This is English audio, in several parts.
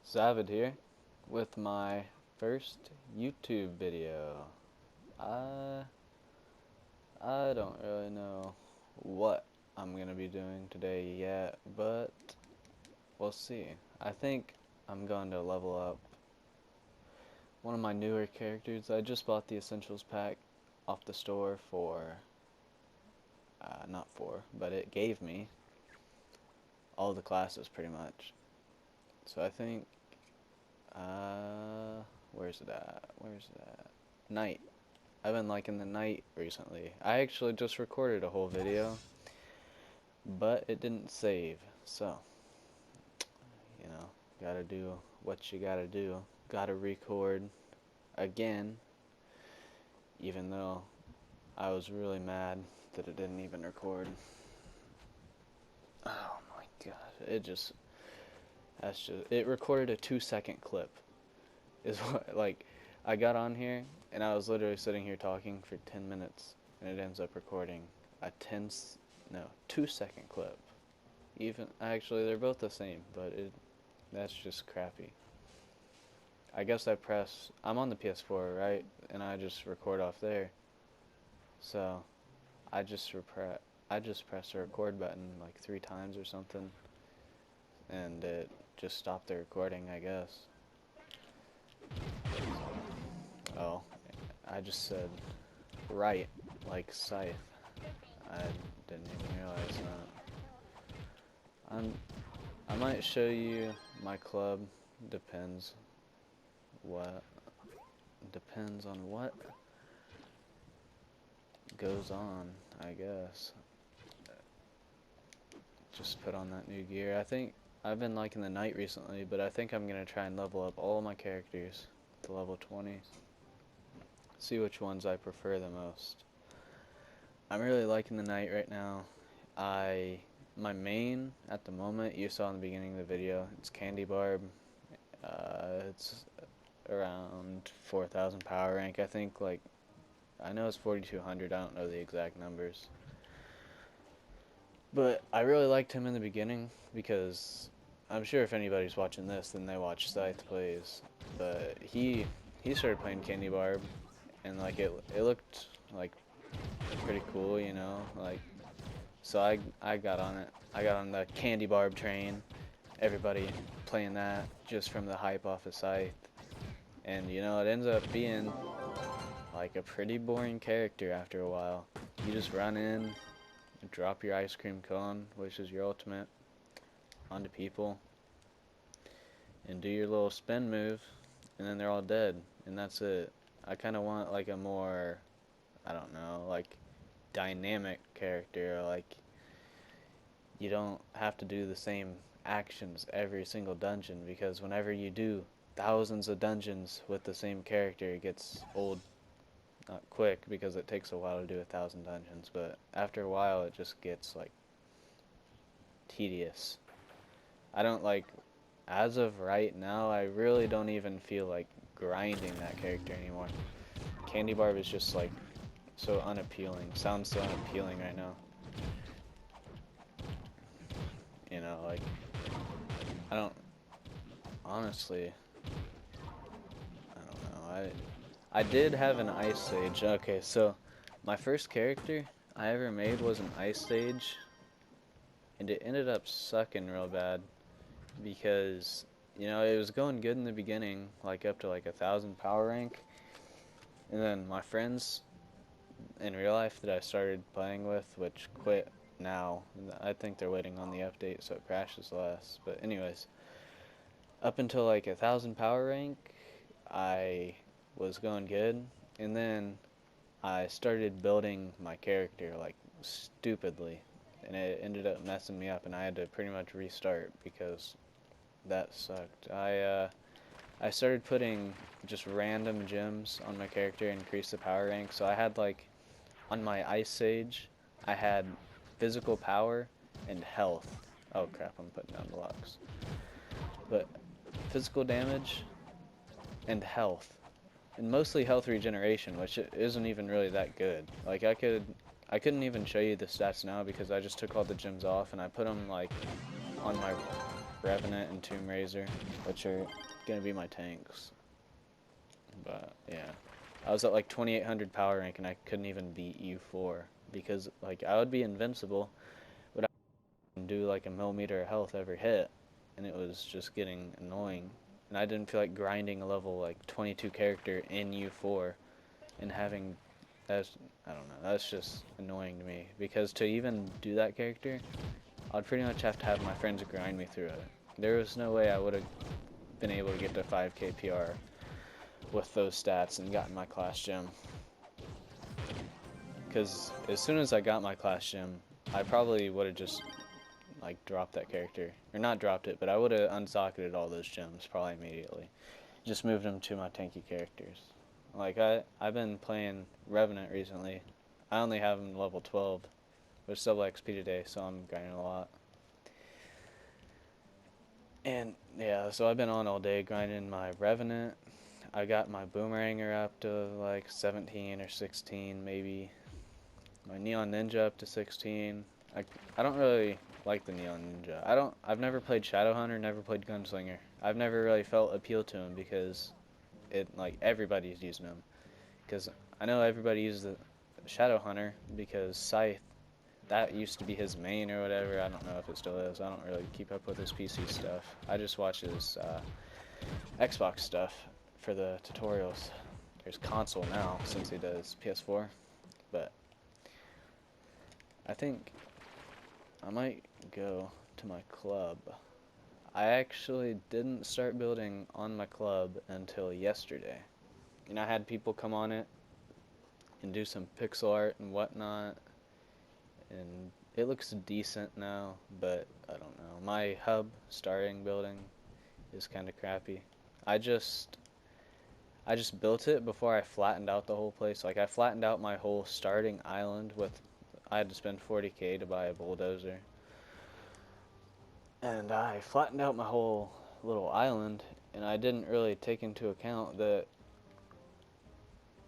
ZZZavod here with my first YouTube video. I I don't really know what I'm gonna be doing today yet, but we'll see. I think I'm going to level up one of my newer characters. I just bought the Essentials pack off the store for, not for, but it gave me all the classes pretty much. So I think, where's it at? Where's it at? Night. I've been liking the night recently. I actually just recorded a whole video, but it didn't save. So, gotta do what you gotta do. Gotta record again, even though I was really mad that it didn't even record. Oh my god, it recorded a 2-second clip. Is what, like, I got on here and I was literally sitting here talking for 10 minutes and it ends up recording a 2-second clip. Actually, they're both the same, but that's just crappy. I guess I'm on the PS4, right? And I just record off there. So, I just pressed the record button like 3 times or something, and it just stopped the recording, I guess. Oh, I just said right, like scythe. I didn't even realize that. I might show you my club. Depends on what goes on, I guess. Just put on that new gear. I think I've been liking the knight recently, but I think I'm gonna try and level up all my characters to level 20. See which ones I prefer the most. I'm really liking the knight right now. My main at the moment, you saw in the beginning of the video, it's Candy Barb. It's around 4,000 power rank. I think, like, I know it's 4,200. I don't know the exact numbers. But I really liked him in the beginning because I'm sure if anybody's watching this, then they watch Scythe plays. But he started playing Candy Barb, and like it looked like pretty cool, like. So I got on it. I got on the Candy Barb train. Everybody playing that just from the hype off of Scythe. And it ends up being like a pretty boring character after a while. You just run in, drop your ice cream cone, which is your ultimate, onto people, and do your little spin move, and then they're all dead, and that's it. I kind of want like a more, I don't know, like dynamic character. Like, you don't have to do the same actions every single dungeon, because whenever you do thousands of dungeons with the same character, it gets old. Not quick, because it takes a while to do 1,000 dungeons, but after a while it just gets like tedious. I don't like, as of right now, I really don't even feel like grinding that character anymore. Candy Barb is just like so unappealing. Sounds so unappealing right now. Like, I don't, honestly, I don't know. I did have an Ice Sage. Okay, so my first character I ever made was an Ice Sage, and it ended up sucking real bad because, it was going good in the beginning, like up to like 1,000 power rank, and then my friends in real life that I started playing with, which quit now, I think they're waiting on the update so it crashes less, but anyways, up until like 1,000 power rank, I was going good, and then I started building my character like stupidly, and it ended up messing me up, and I had to pretty much restart because that sucked. I started putting just random gems on my character to increase the power rank. So I had, like, on my Ice Sage, I had physical power and health. Oh crap, I'm putting down blocks. But physical damage and health, and mostly health regeneration, which isn't even really that good. Like, I couldn't even show you the stats now because I just took all the gems off and I put them like on my Revenant and Tomb Raiser, which are gonna be my tanks. But yeah, I was at like 2800 power rank and I couldn't even beat U4 because like I would be invincible, but I would do like a millimeter of health every hit, and it was just getting annoying. And I didn't feel like grinding a level like 22 character in U4 and having that's I don't know, that's just annoying to me because to even do that character, I'd pretty much have to have my friends grind me through it. There was no way I would have been able to get to 5k PR with those stats and gotten my class gem. Because as soon as I got my class gem, I probably would have just like dropped that character. Or not dropped it, but I would have unsocketed all those gems probably immediately. Just moved them to my tanky characters. Like I've been playing Revenant recently. I only have him level 12. There's double XP today, so I'm grinding a lot. And yeah, so I've been on all day grinding my Revenant. I got my Boomeranger up to like 17 or 16 maybe. My Neon Ninja up to 16. I don't really like the Neon Ninja. I've never played Shadowhunter, never played Gunslinger. I've never really felt appeal to him because it like everybody's using him. Because I know everybody uses the Shadowhunter because Scythe, that used to be his main or whatever. I don't know if it still is. I don't really keep up with his PC stuff. I just watch his Xbox stuff for the tutorials. There's console now since he does PS4, but I think I might go to my club. I actually didn't start building on my club until yesterday. And I had people come on it and do some pixel art and whatnot, and it looks decent now, but I don't know. My hub starting building is kind of crappy. I just built it before I flattened out the whole place. Like I flattened out my whole starting island with I had to spend 40k to buy a bulldozer. And I flattened out my whole little island, and I didn't really take into account that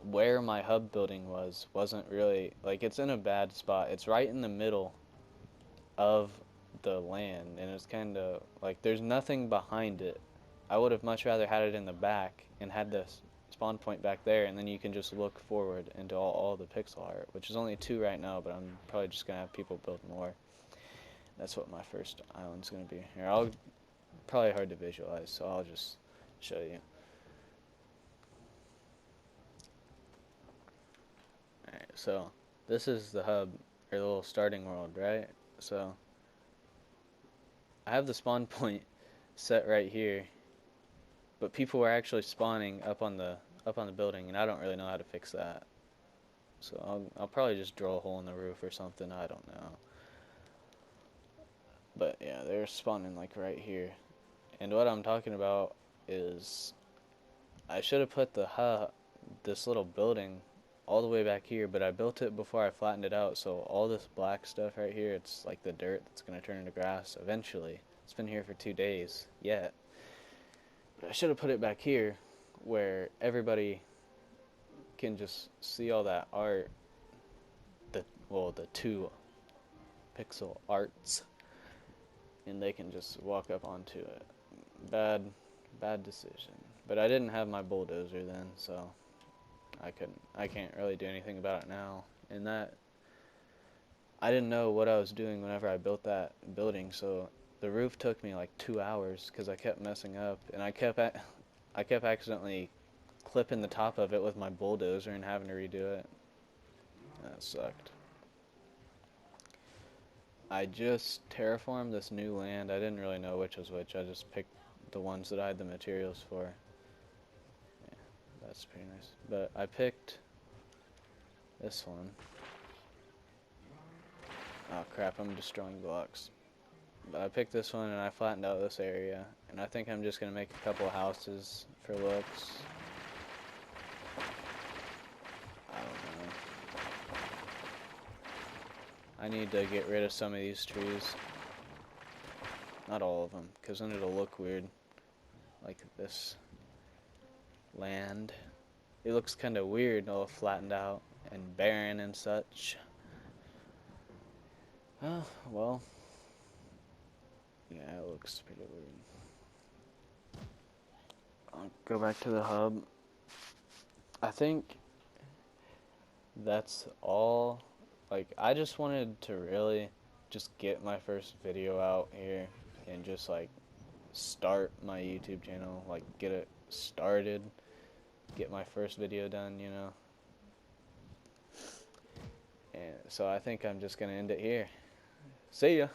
where my hub building wasn't really, like, it's in a bad spot. It's right in the middle of the land, and it's kind of, like, there's nothing behind it. I would have much rather had it in the back and had this spawn point back there, and then you can just look forward into all the pixel art, which is only 2 right now, but I'm probably just going to have people build more. That's what my first island's going to be. Here, probably hard to visualize, so I'll just show you. Alright, so this is the hub, or the little starting world, right? So I have the spawn point set right here, but people were actually spawning up on the building, and I don't really know how to fix that. So I'll probably just drill a hole in the roof or something, I don't know. But yeah, they're spawning like right here. And what I'm talking about is I should have put the hub, this little building, all the way back here, but I built it before I flattened it out, so all this black stuff right here, it's like the dirt that's going to turn into grass eventually. It's been here for 2 days yet. But I should have put it back here where everybody can just see all that art, the 2 pixel arts, and they can just walk up onto it. Bad decision. But I didn't have my bulldozer then, so I can't really do anything about it now. And that I didn't know what I was doing whenever I built that building, so the roof took me like 2 hours because I kept messing up, and I kept accidentally clipping the top of it with my bulldozer and having to redo it. That sucked. I just terraformed this new land. I didn't really know which was which. I just picked the ones that I had the materials for. Yeah, that's pretty nice. But I picked this one. Oh crap, I'm destroying blocks. But I picked this one and I flattened out this area. And I think I'm just going to make a couple houses for looks. I don't know. I need to get rid of some of these trees. Not all of them, because then it'll look weird. Like this land. It looks kind of weird, all flattened out and barren and such. Oh, well. Yeah, it looks pretty weird. I'll go back to the hub. I think that's all. Like, I just wanted to really just get my first video out here and just like start my YouTube channel, like get it started, get my first video done, you know. And so I think I'm just gonna end it here. See ya.